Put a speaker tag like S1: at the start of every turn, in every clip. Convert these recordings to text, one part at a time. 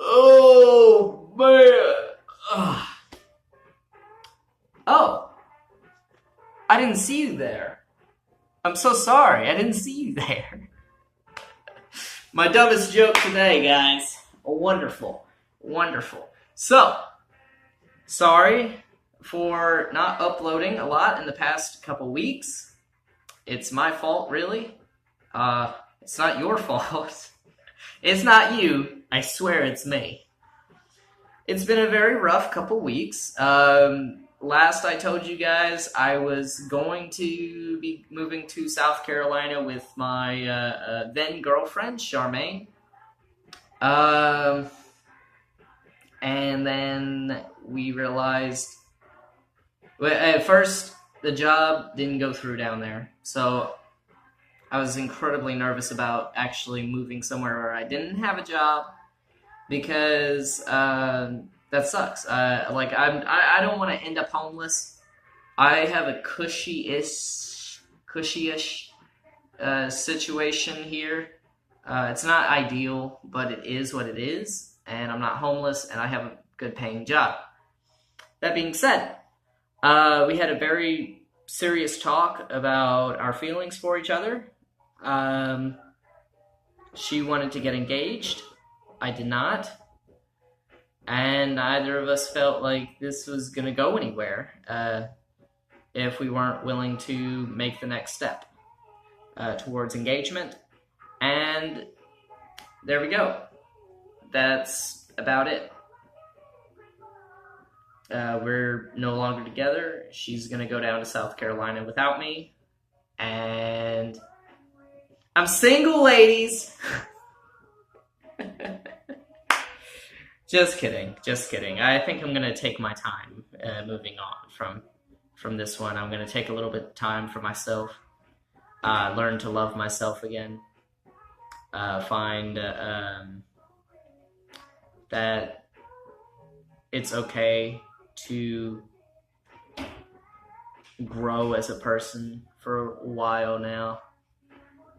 S1: Oh, man. Oh, I didn't see you there. I'm so sorry. I didn't see you there. My dumbest joke today, guys. Wonderful. Wonderful. So, sorry for not uploading a lot in the past couple weeks. It's my fault, really. It's not your fault. It's not you. I swear it's me. It's been a very rough couple weeks. Last I told you guys, I was going to be moving to South Carolina with my then girlfriend, Charmaine. And then we realized, at first, the job didn't go through down there. So I was incredibly nervous about actually moving somewhere where I didn't have a job, because that sucks. I don't want to end up homeless. I have a cushy-ish situation here. It's not ideal, but it is what it is, and I'm not homeless, and I have a good paying job. That being said, we had a very serious talk about our feelings for each other. She wanted to get engaged. I did not. And neither of us felt like this was going to go anywhere if we weren't willing to make the next step towards engagement. And there we go. That's about it. We're no longer together. She's going to go down to South Carolina without me. And I'm single, ladies. Just kidding. I think I'm going to take my time moving on from this one. I'm going to take a little bit of time for myself, learn to love myself again, find that it's okay to grow as a person for a while now.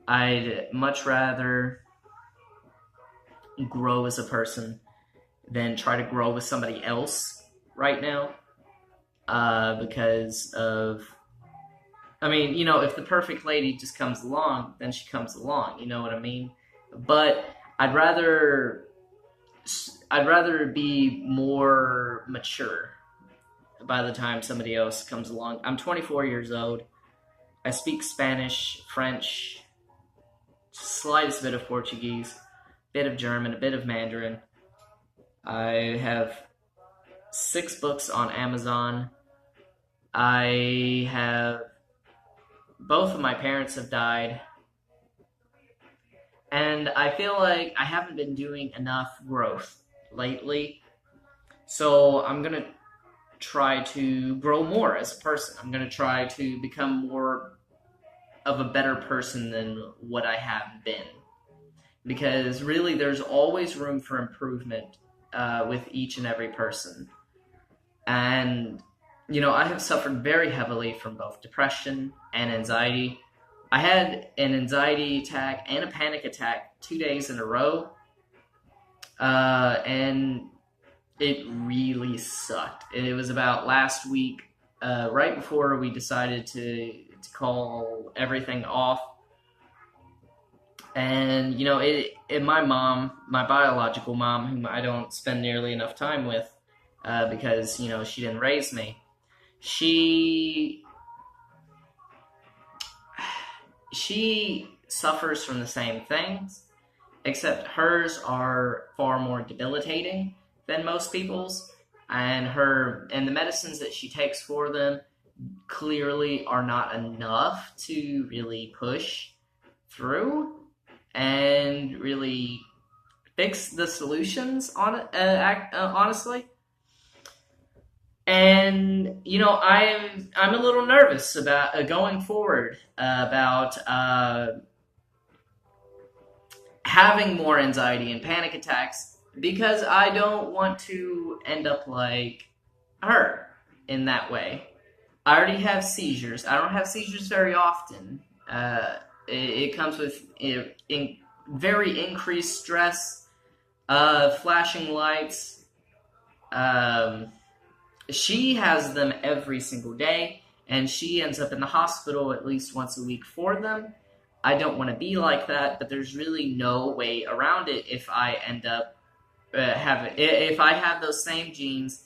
S1: I'd much rather grow as a person than try to grow with somebody else right now, because of, if the perfect lady just comes along, then she comes along, you know what I mean? But I'd rather be more mature by the time somebody else comes along. I'm 24 years old. I speak Spanish, French, slightest bit of Portuguese, bit of German, a bit of Mandarin. I have 6 books on Amazon. Both of my parents have died. And I feel like I haven't been doing enough growth lately. So I'm going to try to grow more as a person. I'm going to try to become more of a better person than what I have been. Because really, there's always room for improvement with each and every person. And, I have suffered very heavily from both depression and anxiety. I had an anxiety attack and a panic attack 2 days in a row. And it really sucked. It was about last week, right before we decided to call everything off. And, my mom, my biological mom, whom I don't spend nearly enough time with, because, she didn't raise me, she suffers from the same things, except hers are far more debilitating than most people's, and the medicines that she takes for them clearly are not enough to really push through and really fix the solutions on it, honestly. And I'm a little nervous about going forward about having more anxiety and panic attacks, because I don't want to end up like her in that way. I already have seizures. I don't have seizures very often, It comes with very increased stress, flashing lights. She has them every single day, and she ends up in the hospital at least once a week for them. I don't want to be like that, but there's really no way around it if I end up if I have those same genes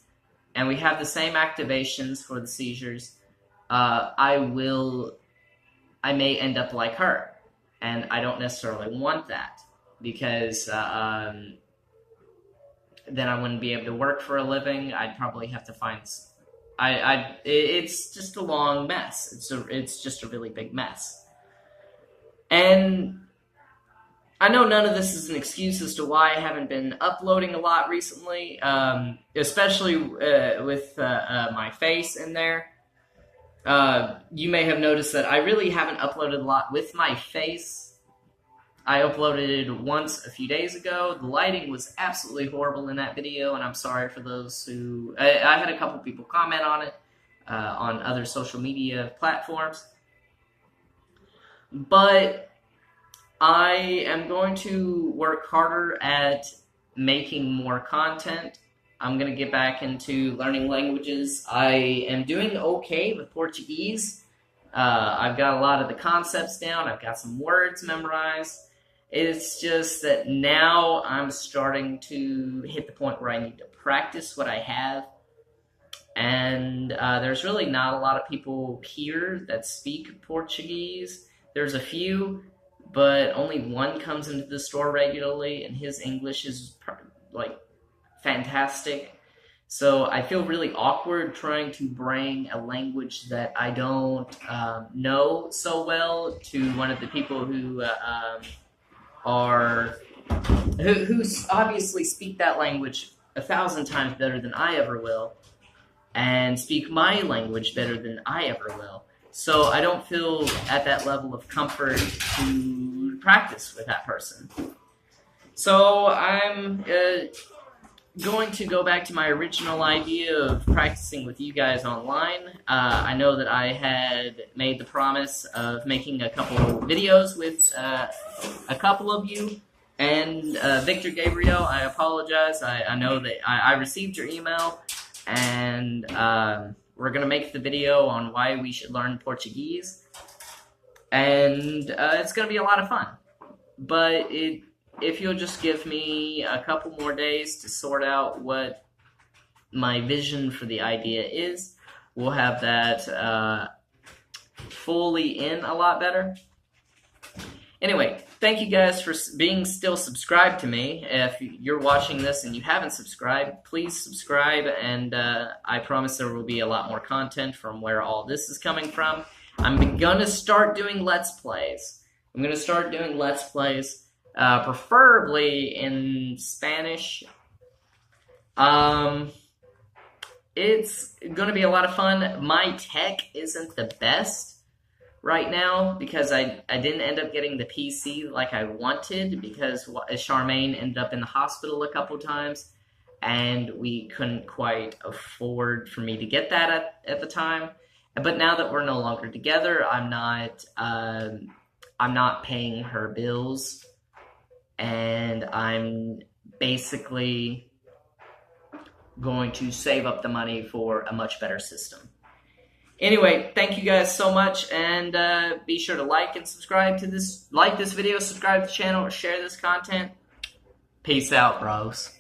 S1: and we have the same activations for the seizures. I may end up like her, and I don't necessarily want that, because then I wouldn't be able to work for a living. I'd probably have to find. It's just a long mess. It's just a really big mess, and I know none of this is an excuse as to why I haven't been uploading a lot recently, especially with my face in there. You may have noticed that I really haven't uploaded a lot with my face. I uploaded once a few days ago. The lighting was absolutely horrible in that video, and I'm sorry for those who... I had a couple people comment on it on other social media platforms. But I am going to work harder at making more content. I'm going to get back into learning languages. I am doing okay with Portuguese. I've got a lot of the concepts down. I've got some words memorized. It's just that now I'm starting to hit the point where I need to practice what I have. And there's really not a lot of people here that speak Portuguese. There's a few, but only one comes into the store regularly, and his English is like fantastic. So I feel really awkward trying to bring a language that I don't know so well to one of the people who who obviously speak that language 1,000 times better than I ever will, and speak my language better than I ever will. So I don't feel at that level of comfort to practice with that person. So I'm going to go back to my original idea of practicing with you guys online. I know that I had made the promise of making a couple videos with a couple of you, and Victor Gabriel, I apologize. I know that I received your email, and we're going to make the video on why we should learn Portuguese, and it's going to be a lot of fun. But if you'll just give me a couple more days to sort out what my vision for the idea is, we'll have that fully in a lot better. Anyway, thank you guys for being still subscribed to me. If you're watching this and you haven't subscribed, please subscribe, and I promise there will be a lot more content from where all this is coming from. I'm gonna start doing Let's Plays. Preferably in Spanish. It's gonna be a lot of fun. My tech isn't the best right now because I didn't end up getting the PC like I wanted, because Charmaine ended up in the hospital a couple times, and we couldn't quite afford for me to get that at the time. But now that we're no longer together, I'm not paying her bills, and I'm basically going to save up the money for a much better system. Anyway, thank you guys so much, and be sure to like and subscribe to this. Like this video, subscribe to the channel, or share this content. Peace out, bros.